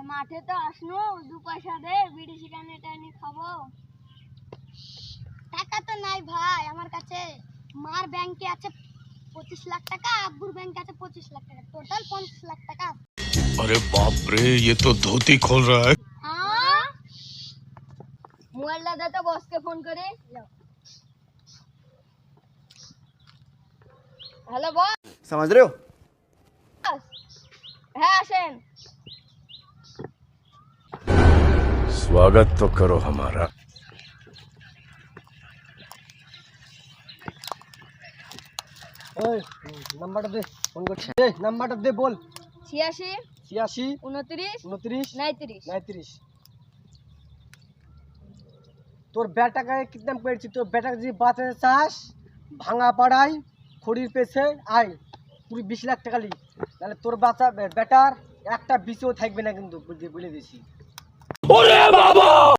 মাঠে তো আসনো, 2 পয়সা দে, বিড়ি সিগারেট টানি খাবো। টাকা তো নাই ভাই আমার কাছে। মার ব্যাংকে আছে 25 লাখ টাকা, আব্বুর ব্যাংকে আছে 25 লাখ টাকা, টোটাল 50 লাখ টাকা। अरे बाप रे, ये तो धोती खोल रहा है। हाँ, मोबाइल दे तो बॉस के फोन करे। Hello boss. समझ रहे हो? है आशेन। स्वागत तो करो हमारा। নাম্বারটা দে, ফোন করছি। নাম্বারটা দে, বল। 86 86 29 29 39। 39। তোর বেটাকে কিডন্যাপ করেছি। তোর বেটাকে যদি বাঁচাতে চাস, ভাঙা পাড়ায় খড়ির পেছে আয়, পুরো 20 লাখ টাকা লি, তাহলে তোর বেটার একটা বিষও থাকবে না কিন্তু, বলে দিছি। ओरे बाबा।